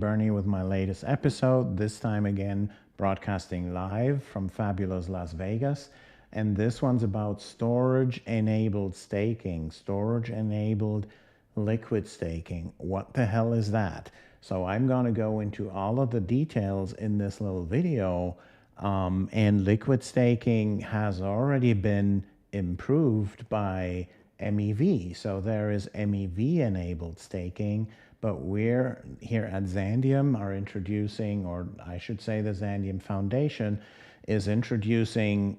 Bernie with my latest episode, this time again broadcasting live from fabulous Las Vegas. And this one's about storage-enabled staking, storage-enabled liquid staking. What the hell is that? So I'm going to go into all of the details in this little video. And liquid staking has already been improved by MEV. So there is MEV-enabled staking, but we're here at Xandeum are introducing, or I should say the Xandeum Foundation is introducing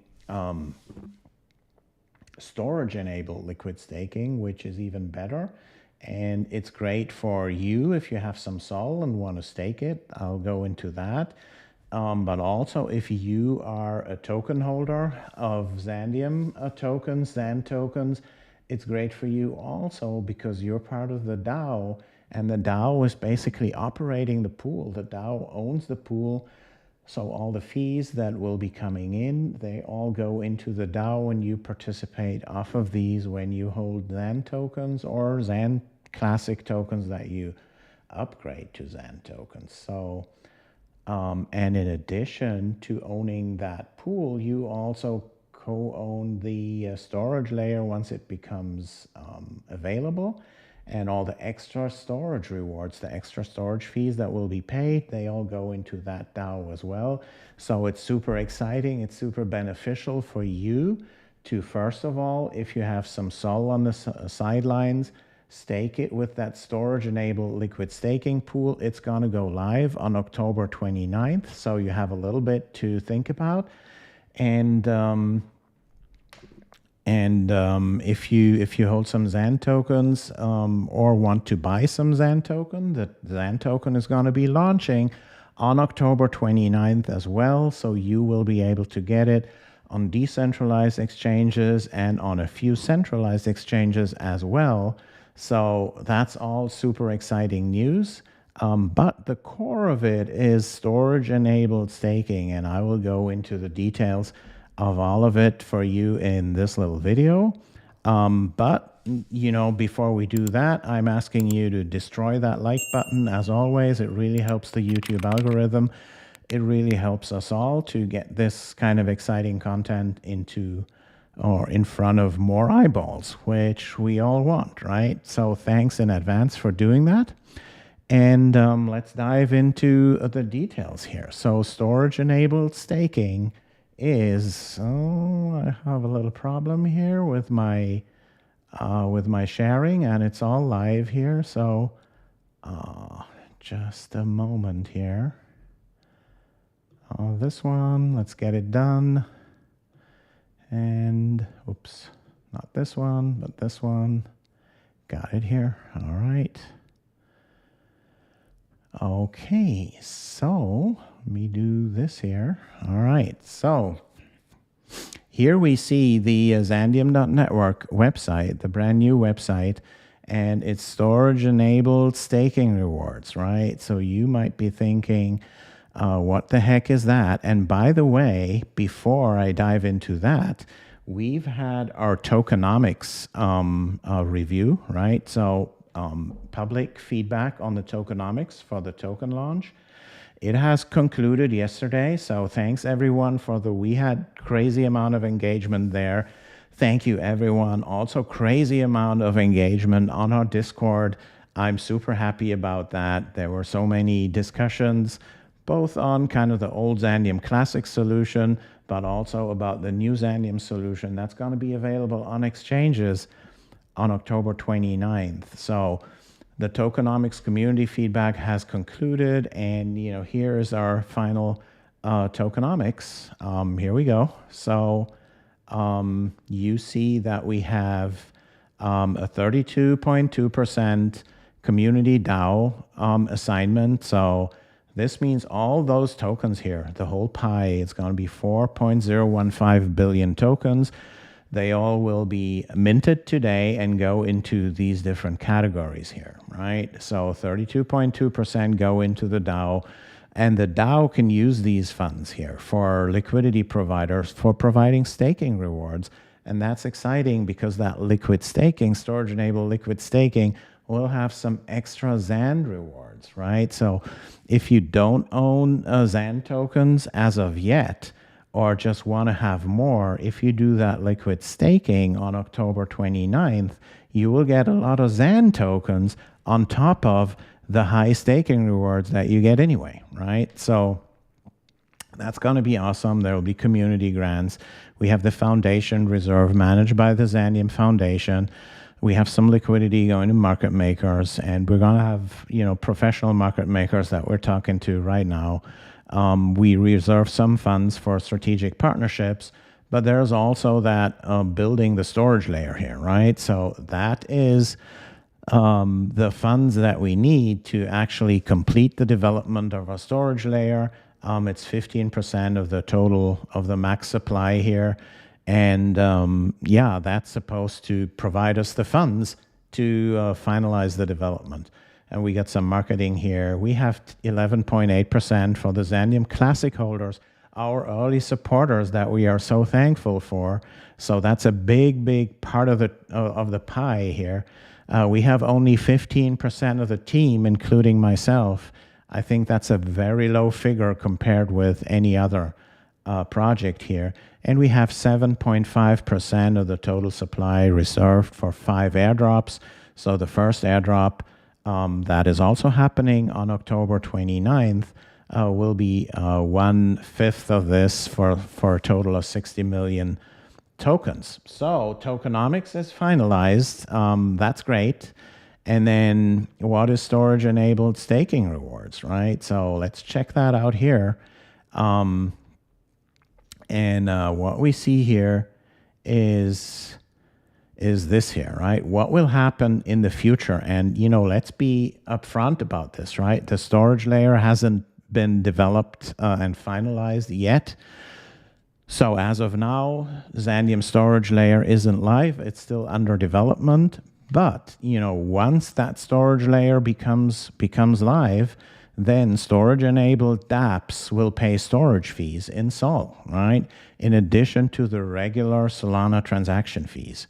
storage-enabled liquid staking, which is even better. And it's great for you if you have some SOL and want to stake it. I'll go into that. But also if you are a token holder of Xandeum tokens, Xan tokens, it's great for you also because you're part of the DAO, and the DAO is basically operating the pool. The DAO owns the pool. So all the fees that will be coming in, they all go into the DAO, and you participate off of these when you hold Xan tokens or Xan classic tokens that you upgrade to Xan tokens. So, and in addition to owning that pool, you also co-own the storage layer once it becomes available, and all the extra storage rewards, the extra storage fees that will be paid, they all go into that DAO as well. So it's super exciting. It's super beneficial for you to, first of all, if you have some SOL on the sidelines, stake it with that storage-enabled liquid staking pool. It's going to go live on October 29th, so you have a little bit to think about. And if you hold some Xan tokens or want to buy some Xan token, the Xan token is going to be launching on October 29th as well. So you will be able to get it on decentralized exchanges and on a few centralized exchanges as well. So that's all super exciting news. But the core of it is storage-enabled staking, and I will go into the details of all of it for you in this little video. But, you know, before we do that, I'm asking you to destroy that like button. As always, it really helps the YouTube algorithm. It really helps us all to get this kind of exciting content into or in front of more eyeballs, which we all want, right? So thanks in advance for doing that. And let's dive into the details here. So storage-enabled staking is, oh, I have a little problem here with my sharing, and it's all live here. So just a moment here. This one, let's get it done. And oops, not this one, but this one. Got it here. All right. Okay, so let me do this here. All right, so here we see the Xandeum.network website, the brand new website, and it's storage-enabled staking rewards, right? So you might be thinking, what the heck is that? And by the way, before I dive into that, we've had our tokenomics review, right? So public feedback on the tokenomics for the token launch. It has concluded yesterday, so thanks everyone we had crazy amount of engagement there. Thank you everyone. Also crazy amount of engagement on our Discord. I'm super happy about that. There were so many discussions, both on kind of the old Xandeum Classic solution, but also about the new Xandeum solution that's going to be available on exchanges on October 29th. So the tokenomics community feedback has concluded, and you know, here is our final tokenomics. Here we go. So you see that we have a 32.2% community DAO assignment. So this means all those tokens here, the whole pie, it's going to be 4.015 billion tokens. They all will be minted today and go into these different categories here, right? So 32.2% go into the DAO, and the DAO can use these funds here for liquidity providers for providing staking rewards. And that's exciting because that liquid staking, storage-enabled liquid staking, will have some extra Xan rewards. rewards, right? So if you don't own Zan tokens as of yet, or just want to have more, if you do that liquid staking on October 29th, you will get a lot of Zan tokens on top of the high staking rewards that you get anyway, right? So that's going to be awesome. There will be community grants. We have the foundation reserve managed by the Xandeum Foundation. We have some liquidity going to market makers, and we're going to have, you know, professional market makers that we're talking to right now. We reserve some funds for strategic partnerships, but there's also that building the storage layer here, right? So that is the funds that we need to actually complete the development of our storage layer. It's 15% of the total of the max supply here. And yeah, that's supposed to provide us the funds to finalize the development. And we got some marketing here. We have 11.8% for the Xandeum Classic holders, our early supporters that we are so thankful for. So that's a big, big part of the pie here. We have only 15% of the team, including myself. I think that's a very low figure compared with any other project here. And we have 7.5% of the total supply reserved for 5 airdrops. So the first airdrop that is also happening on October 29th will be 1/5 of this for a total of 60 million tokens. So tokenomics is finalized. That's great. And then what is storage enabled staking rewards, right? So let's check that out here. What we see here is this here, right? What will happen in the future? And, you know, let's be upfront about this, right? The storage layer hasn't been developed and finalized yet. So as of now, Xandeum storage layer isn't live. It's still under development. But, you know, once that storage layer becomes live, then storage-enabled dApps will pay storage fees in Sol, right? In addition to the regular Solana transaction fees.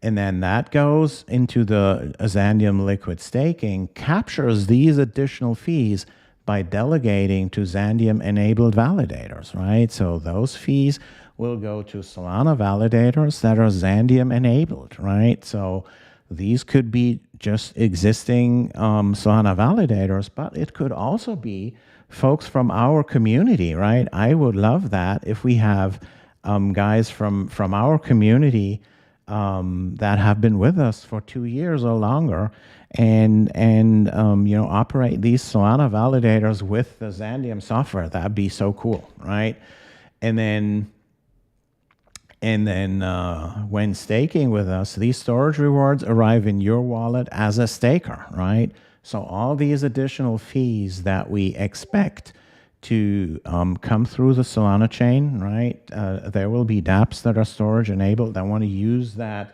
And then that goes into the Xandeum liquid staking, captures these additional fees by delegating to Xandeum-enabled validators, right? So those fees will go to Solana validators that are Xandeum-enabled, right? So these could be just existing Solana validators, but it could also be folks from our community, right? I would love that if we have guys from our community that have been with us for 2 years or longer and you know, operate these Solana validators with the Xandeum software. That'd be so cool, right? And then when staking with us, these storage rewards arrive in your wallet as a staker, right? So all these additional fees that we expect to come through the Solana chain, right? There will be dApps that are storage enabled that want to use that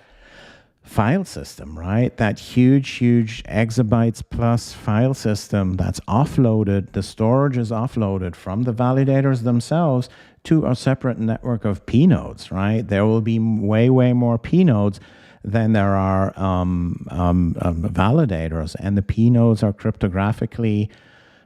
file system, right? That huge exabytes plus file system that's offloaded. The storage is offloaded from the validators themselves to a separate network of PNodes, right? There will be way more PNodes than there are validators, and the PNodes are cryptographically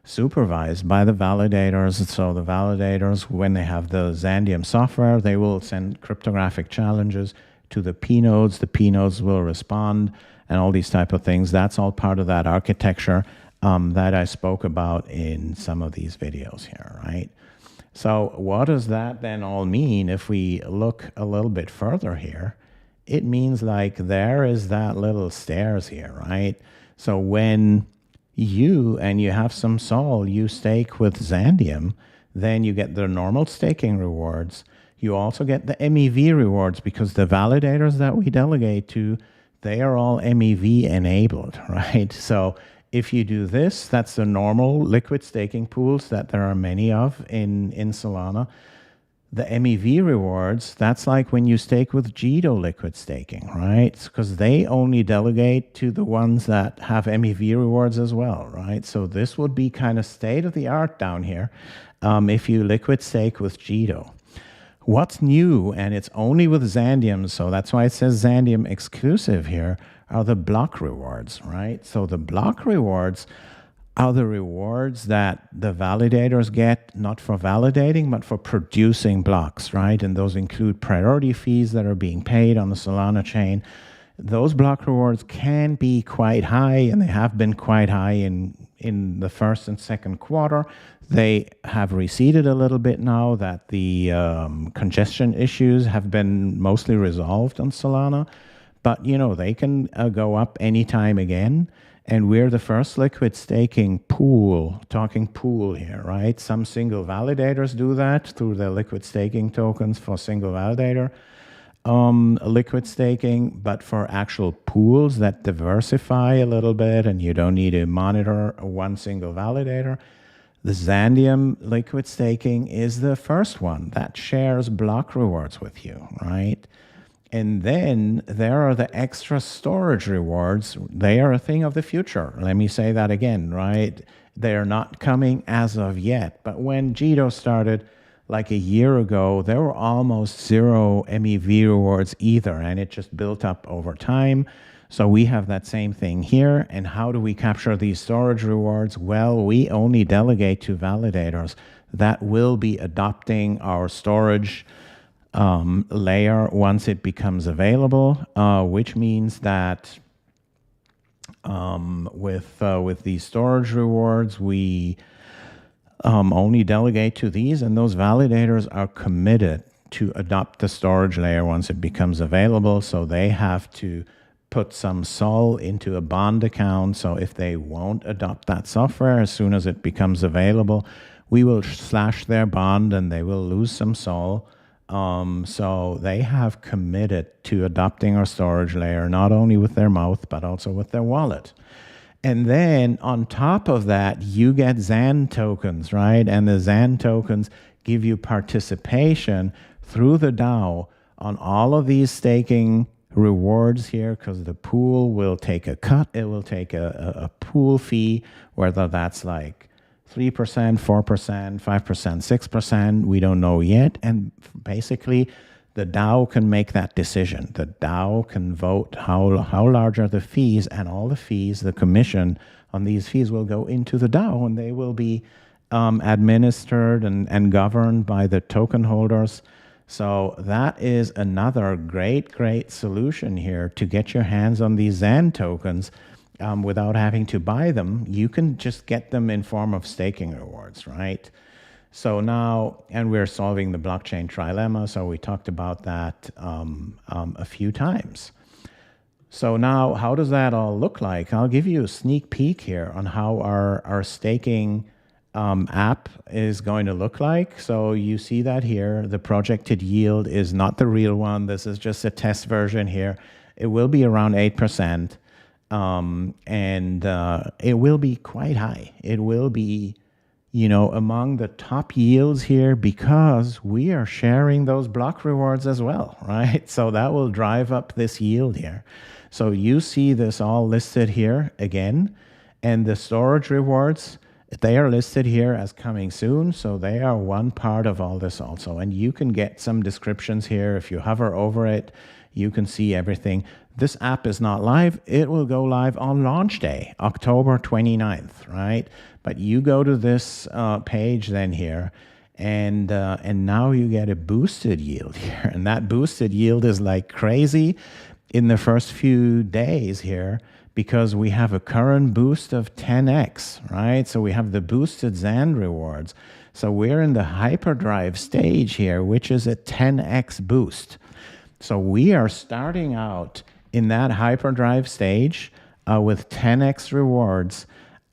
supervised by the validators. So the validators, when they have the Xandeum software, they will send cryptographic challenges to the PNodes. The PNodes will respond and all these type of things. That's all part of that architecture that I spoke about in some of these videos here, right? So what does that then all mean if we look a little bit further here? It means like there is that little stairs here, right? So when you have some Sol, you stake with Xandeum, then you get the normal staking rewards. You also get the MEV rewards because the validators that we delegate to, they are all MEV enabled, right? So if you do this, that's the normal liquid staking pools that there are many of in Solana. The MEV rewards, that's like when you stake with Jito liquid staking, right? Because they only delegate to the ones that have MEV rewards as well, right? So this would be kind of state of the art down here if you liquid stake with Jito. What's new, and it's only with Xandeum, so that's why it says Xandeum exclusive here, are the block rewards, right? So the block rewards other rewards that the validators get, not for validating, but for producing blocks, right? And those include priority fees that are being paid on the Solana chain. Those block rewards can be quite high, and they have been quite high in the first and second quarter. They have receded a little bit now that the congestion issues have been mostly resolved on Solana. But, you know, they can go up anytime again. And we're the first liquid staking pool, talking pool here, right? Some single validators do that through their liquid staking tokens for single validator liquid staking, but for actual pools that diversify a little bit and you don't need to monitor one single validator, the Xandeum liquid staking is the first one that shares block rewards with you, right? And then there are the extra storage rewards. They are a thing of the future. Let me say that again, right? They're not coming as of yet. But when Jito started like a year ago, there were almost zero MEV rewards either, and it just built up over time. So we have that same thing here. And how do we capture these storage rewards? Well, we only delegate to validators that will be adopting our storage layer once it becomes available, which means that with these storage rewards, we only delegate to these, and those validators are committed to adopt the storage layer once it becomes available. So they have to put some SOL into a bond account. So if they won't adopt that software as soon as it becomes available, we will slash their bond and they will lose some SOL. So they have committed to adopting our storage layer, not only with their mouth, but also with their wallet. And then on top of that, you get Xan tokens, right? And the Xan tokens give you participation through the DAO on all of these staking rewards here, because the pool will take a cut. It will take a pool fee, whether that's like 3%, 4%, 5%, 6%, we don't know yet. And basically, the DAO can make that decision. The DAO can vote how large are the fees, and all the fees, the commission on these fees will go into the DAO, and they will be administered and governed by the token holders. So that is another great solution here to get your hands on these Xan tokens without having to buy them. You can just get them in form of staking rewards, right? So now, and we're solving the blockchain trilemma, so we talked about that a few times. So now, how does that all look like? I'll give you a sneak peek here on how our staking app is going to look like. So you see that here, the projected yield is not the real one. This is just a test version here. It will be around 8%, and it will be quite high. It will be, you know, among the top yields here because we are sharing those block rewards as well, right? So that will drive up this yield here. So you see this all listed here again, and the storage rewards, they are listed here as coming soon. So they are one part of all this also. And you can get some descriptions here. If you hover over it, you can see everything. This app is not live. It will go live on launch day, October 29th, right? But you go to this page then here, and now you get a boosted yield here. And that boosted yield is like crazy in the first few days here, because we have a current boost of 10x, right? So we have the boosted Xan rewards. So we're in the hyperdrive stage here, which is a 10x boost. So we are starting out in that hyperdrive stage with 10x rewards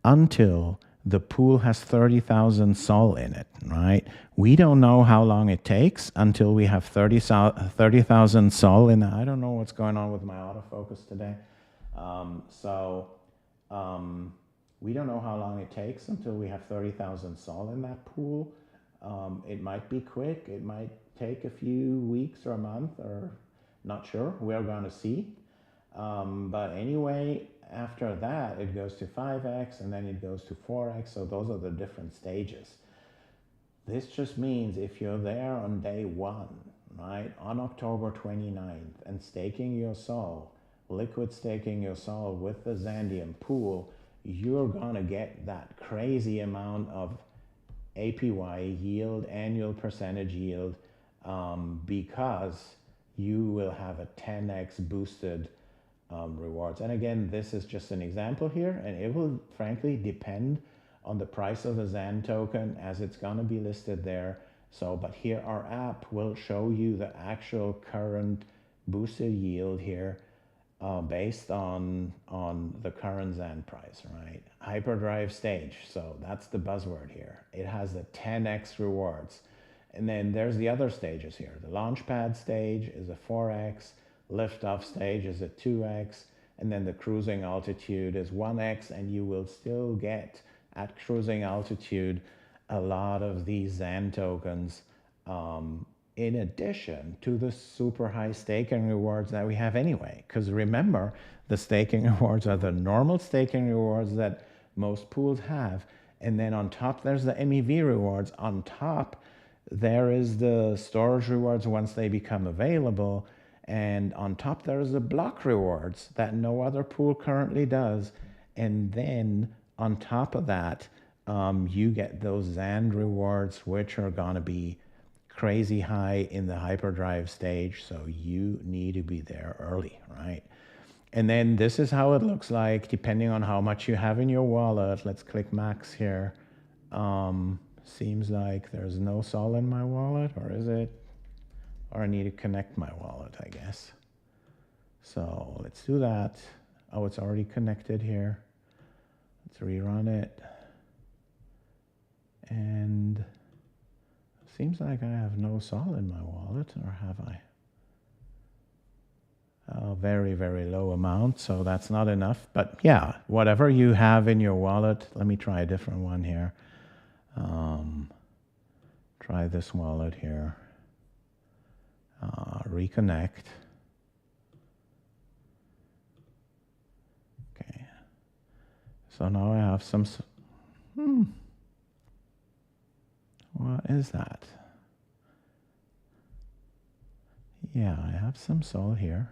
until the pool has 30,000 SOL in it, right? We don't know how long it takes until we have 30,000 SOL in it. I don't know what's going on with my autofocus today. We don't know how long it takes until we have 30,000 SOL in that pool. It might be quick. It might take a few weeks or a month, or not sure. We're going to see. But anyway, after that, it goes to 5x, and then it goes to 4x. So those are the different stages. This just means if you're there on day one, right, on October 29th, and staking your SOL, liquid staking your SOL with the Xandeum pool, you're gonna get that crazy amount of APY yield, annual percentage yield, because you will have a 10x boosted rewards. And again, this is just an example here, and it will frankly depend on the price of the Zan token as it's gonna be listed there. So, but here our app will show you the actual current boosted yield here based on the current Zan price, right? Hyperdrive stage, so that's the buzzword here. It has the 10x rewards. And then there's the other stages here. The launchpad stage is a 4x, liftoff stage is a 2x, and then the cruising altitude is 1x, and you will still get at cruising altitude a lot of these Zan tokens in addition to the super high staking rewards that we have anyway. Because remember, the staking rewards are the normal staking rewards that most pools have. And then on top, there's the MEV rewards. On top, there is the storage rewards once they become available. And on top, there's the block rewards that no other pool currently does. And then on top of that, you get those Zan rewards, which are gonna be crazy high in the hyperdrive stage, so you need to be there early, right? And then this is how it looks like depending on how much you have in your wallet. Let's click max here. Seems like there's no Sol in my wallet, or is it? Or I need to connect my wallet, I guess. So let's do that. Oh, it's already connected here. Let's rerun it. And seems like I have no Sol in my wallet, or have I? A very, very low amount, so that's not enough. But yeah, whatever you have in your wallet, let me try a different one here. Try this wallet here. Reconnect. Okay. So now I have some... What is that? Yeah, I have some Sol here.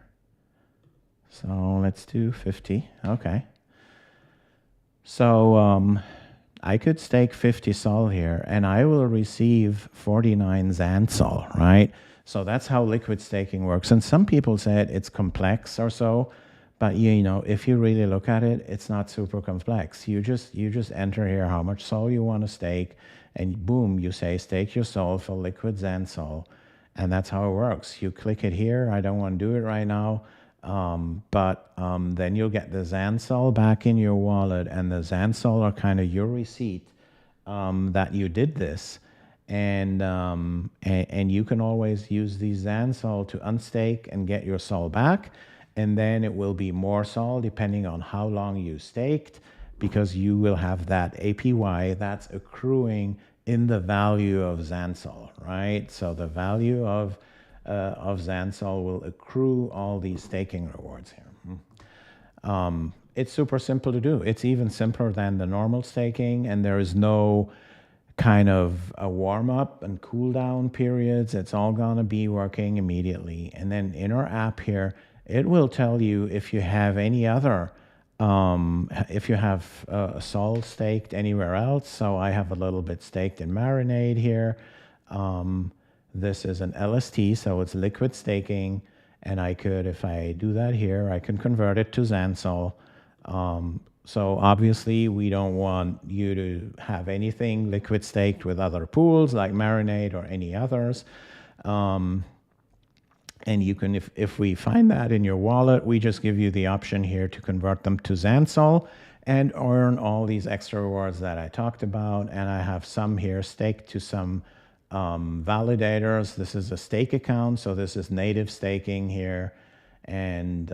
So let's do 50. Okay. So I could stake 50 Sol here, and I will receive 49 Zan Sol, right? So that's how liquid staking works. And some people said it's complex or so, but you know, if you really look at it, it's not super complex. You just enter here how much Sol you want to stake, and boom, you say stake your Sol for liquid Zan Sol, and that's how it works. You click it here. I don't want to do it right now, but then you'll get the Zan Sol back in your wallet, and the Zan Sol are kind of your receipt that you did this, and you can always use these Zan Sol to unstake and get your Sol back, and then it will be more Sol depending on how long you staked, because you will have that APY that's accruing in the value of Zan Sol, right? So the value of Zan Sol will accrue all these staking rewards here. It's super simple to do. It's even simpler than the normal staking, and there is no kind of a warm-up and cool-down periods. It's all gonna be working immediately. And then in our app here, it will tell you if you have any other if you have Sol staked anywhere else. So I have a little bit staked in Marinade here. This is an LST, so it's liquid staking, and I could, if I do that here, I can convert it to Zan Sol. So obviously we don't want you to have anything liquid staked with other pools like Marinade or any others. And you can, if we find that in your wallet, we just give you the option here to convert them to Zan Sol and earn all these extra rewards that I talked about. And I have some here staked to some validators. This is a stake account, so this is native staking here. And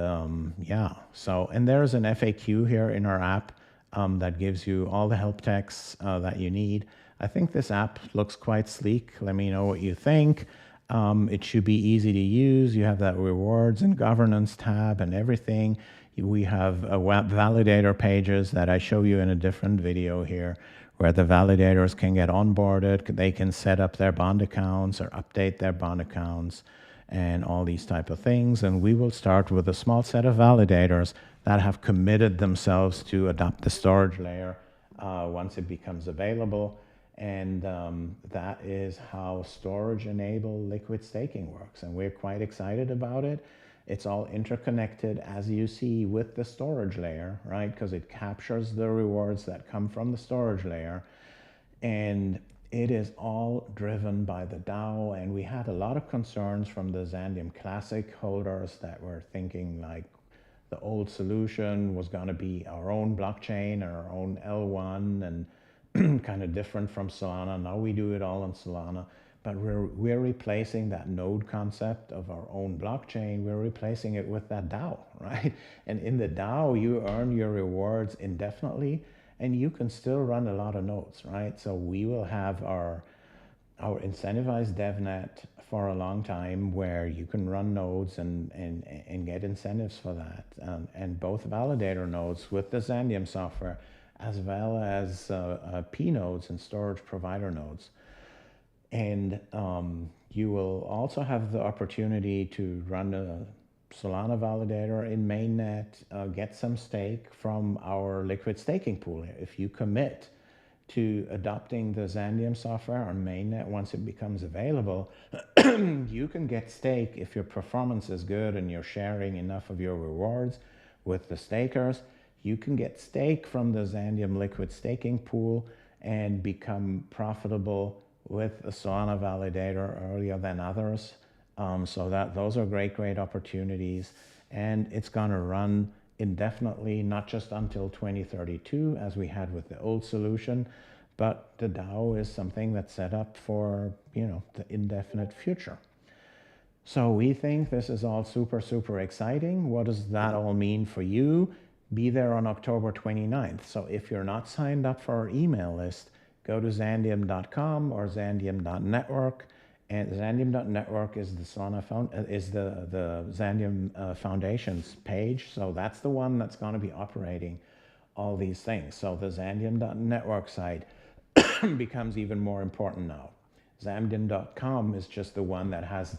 yeah, so, and there's an FAQ here in our app that gives you all the help texts that you need. I think this app looks quite sleek. Let me know what you think. It should be easy to use. You have that rewards and governance tab and everything. We have validator pages that I show you in a different video here, where the validators can get onboarded. They can set up their bond accounts or update their bond accounts and all these type of things. And we will start with a small set of validators that have committed themselves to adopt the storage layer once it becomes available. And that is how storage-enabled liquid staking works. And we're quite excited about it. It's all interconnected, as you see, with the storage layer, right? Because it captures the rewards that come from the storage layer. And it is all driven by the DAO. And we had a lot of concerns from the Xandeum Classic holders that were thinking like the old solution was going to be our own blockchain or our own L1 and kind of different from Solana. Now we do it all on Solana. But we're replacing that node concept of our own blockchain. We're replacing it with that DAO, right? And in the DAO, you earn your rewards indefinitely, and you can still run a lot of nodes, right? So we will have our incentivized DevNet for a long time where you can run nodes and get incentives for that. And both validator nodes with the Xandeum software, as well as PNodes and storage provider nodes. And you will also have the opportunity to run a Solana validator in mainnet, get some stake from our liquid staking pool. If you commit to adopting the Xandeum software on mainnet once it becomes available, you can get stake if your performance is good and you're sharing enough of your rewards with the stakers. You can get stake from the Xandeum liquid staking pool and become profitable with a Solana validator earlier than others. So those are great opportunities. And it's going to run indefinitely, not just until 2032, as we had with the old solution, but the DAO is something that's set up for, the indefinite future. So we think this is all super exciting. What does that all mean for you? Be there on October 29th. So if you're not signed up for our email list, go to Xandeum.com or Xandeum.network, and Xandeum.network is the the Xandeum Foundation's page. So that's the one that's going to be operating all these things. So the Xandeum.network side becomes even more important now. Xandeum.com is just the one that has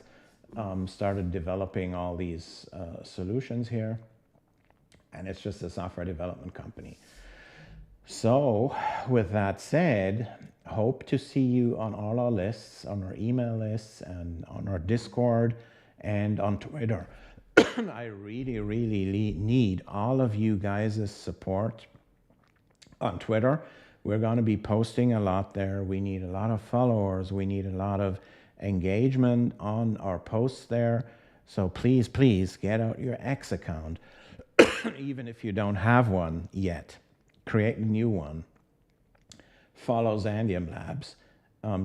started developing all these solutions here, and it's just a software development company. So with that said, hope to see you on all our lists, on our email lists, and on our Discord, and on Twitter. I really need all of you guys' support on Twitter. We're going to be posting a lot there. We need a lot of followers. We need a lot of engagement on our posts there. So please get out your X account, even if you don't have one yet. Create a new one. Follow XandeumLabs.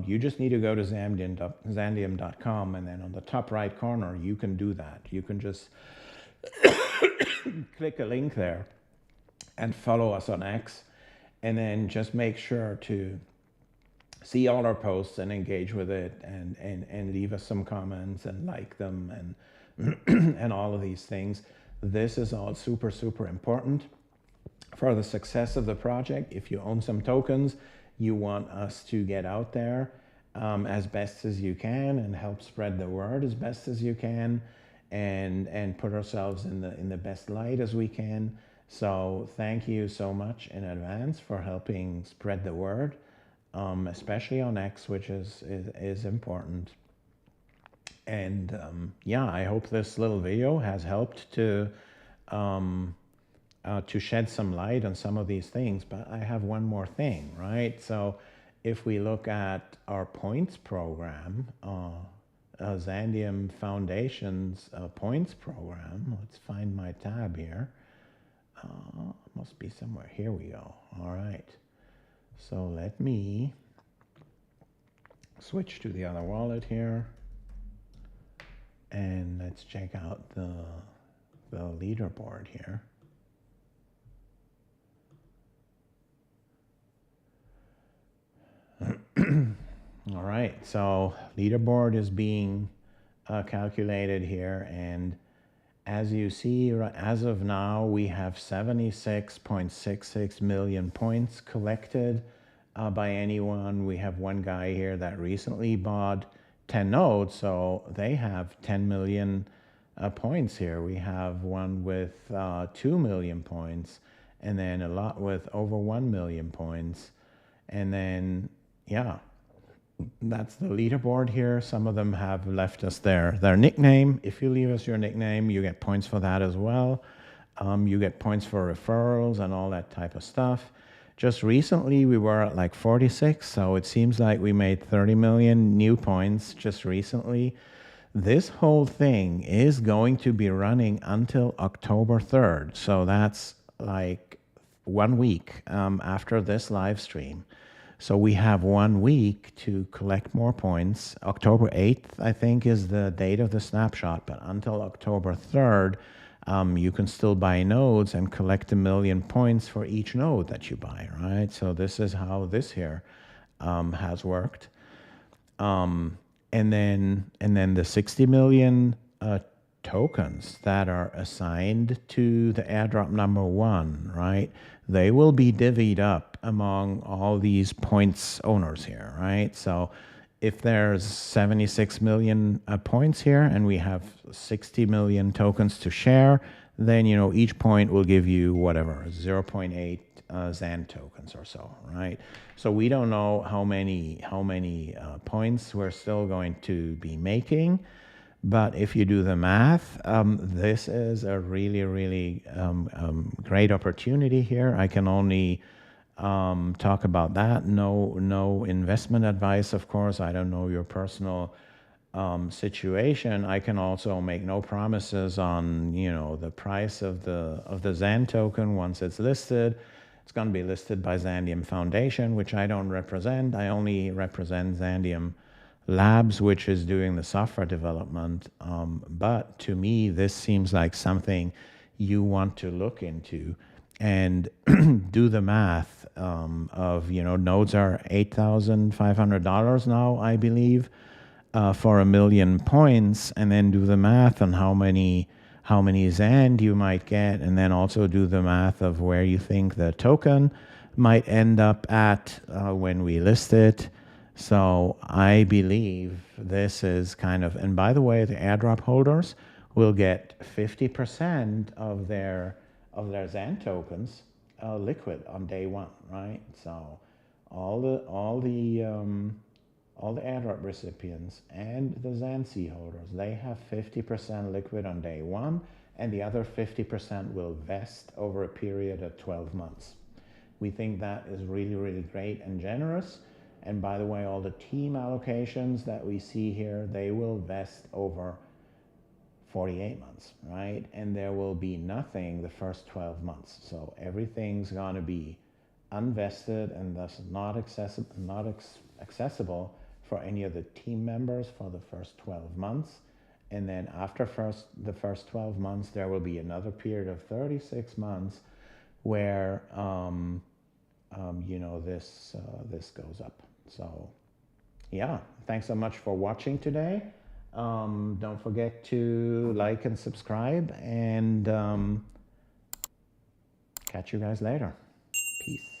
You just need to go to Xandeum.com, and then on the top right corner, you can do that. You can just click a link there and follow us on X, and then just make sure to see all our posts and engage with it, and leave us some comments and like them and and all of these things. This is all super important for the success of the project. If you own some tokens, you want us to get out there as best as you can and help spread the word as best as you can, and put ourselves in the best light as we can. So thank you so much in advance for helping spread the word, especially on X, which is important. And yeah, I hope this little video has helped to shed some light on some of these things. But I have one more thing, right? So if we look at our points program, Xandeum Foundation's points program, let's find my tab here. Must be somewhere. Here we go. All right. So let me switch to the other wallet here, and let's check out the leaderboard here. All right, so leaderboard is being calculated here, and as you see, as of now, we have 76.66 million points collected by anyone. We have one guy here that recently bought 10 nodes, so they have 10 million points here. We have one with 2 million points, and then a lot with over 1 million points. And then, yeah, that's the leaderboard here. Some of them have left us their nickname. If you leave us your nickname, you get points for that as well. You get points for referrals and all that type of stuff. Just recently, we were at like 46, so it seems like we made 30 million new points just recently. This whole thing is going to be running until October 3rd, so that's like 1 week after this live stream. So we have 1 week to collect more points. October 8th, I think, is the date of the snapshot, but until October 3rd, you can still buy nodes and collect 1 million points for each node that you buy, right? So this is how this here has worked. And then the 60 million tokens that are assigned to the airdrop number 1, right? They will be divvied up among all these points owners here, right? So if there's 76 million points here and we have 60 million tokens to share, then, you know, each point will give you whatever, 0.8 Xan tokens or so, right? So we don't know how many points we're still going to be making. But if you do the math, this is a really, really great opportunity here. I can only talk about that. No investment advice, of course. I don't know your personal situation. I can also make no promises on, you know, the price of the Xan token once it's listed. It's going to be listed by Xandeum Foundation, which I don't represent. I only represent XandeumLabs, which is doing the software development. But to me, this seems like something you want to look into and do the math of, you know, nodes are $8,500 now, I believe, for 1 million points, and then do the math on how many Xand you might get, and then also do the math of where you think the token might end up at when we list it. So I believe this is kind of, and by the way, the airdrop holders will get 50% of their Xan tokens liquid on day 1, right? So all the airdrop recipients and the Xanc holders, they have 50% liquid on day 1, and the other 50% will vest over a period of 12 months. We think that is really, really great and generous. And by the way, all the team allocations that we see here, they will vest over 48 months, right? And there will be nothing the first 12 months. So everything's going to be unvested and thus not accessible for any of the team members for the first 12 months. And then after the first 12 months, there will be another period of 36 months where you know, this goes up. So yeah, thanks so much for watching today. Don't forget to like and subscribe, and catch you guys later. Peace.